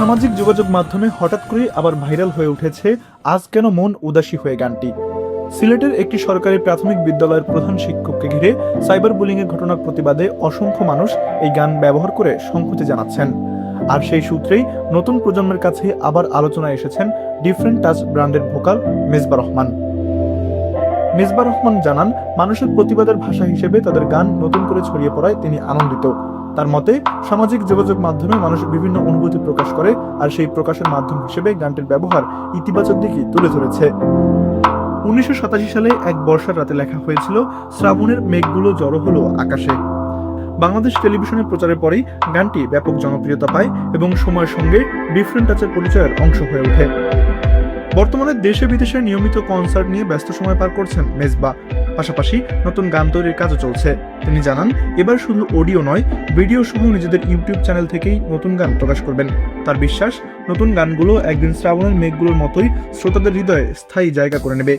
সামাজিক যোগাযোগ মাধ্যমে হঠাৎ করেই আবার ভাইরাল হয়ে উঠেছে আজ কেন মন উদাসী হয়ে গানটি। সিলেটের একটি সরকারি প্রাথমিক বিদ্যালয়ের প্রধান শিক্ষককে ঘিরে সাইবার বুলিংয়ের ঘটনার প্রতিবাদে অসংখ্য মানুষ এই গান ব্যবহার করে সংহতি জানাচ্ছেন। আর সেই সূত্রেই নতুন প্রজন্মের কাছে আবার আলোচনায় এসেছেন ডিফারেন্ট টাচ ব্র্যান্ডের ভোকাল মেজবা রহমান। মেজবা রহমান জানান, মানুষের প্রতিবাদের ভাষা হিসেবে তাদের গান নতুন করে ছড়িয়ে পড়ায় তিনি আনন্দিত। তার মতে, সামাজিক যোগাযোগ মাধ্যমে মানুষ বিভিন্ন অনুভূতি প্রকাশ করে, আর সেই প্রকাশের মাধ্যম হিসেবে গানটির ব্যবহার ইতিবাচক দিকই তুলে ধরেছে। 1987 সালে এক বর্ষার রাতে লেখা হয়েছিল, শ্রাবণের মেঘগুলো জড়ো হলো আকাশে। বাংলাদেশ টেলিভিশনের প্রচারের পরেই গানটি ব্যাপক জনপ্রিয়তা পায় এবং সময়ের সঙ্গে ডিফারেন্ট টাচের পরিচয়ের অংশ হয়ে ওঠে। বর্তমানে দেশে বিদেশে নিয়মিত কনসার্ট নিয়ে ব্যস্ত সময় পার করছেন মেজবা। পাশাপাশি নতুন গান তৈরির কাজও চলছে। তিনি জানান, এবার শুধু অডিও নয়, ভিডিও সহ নিজেদের ইউটিউব চ্যানেল থেকেই নতুন গান প্রকাশ করবেন। তার বিশ্বাস, নতুন গানগুলো একদিন শ্রাবণের মেঘগুলোর মতোই শ্রোতাদের হৃদয়ে স্থায়ী জায়গা করে নেবে।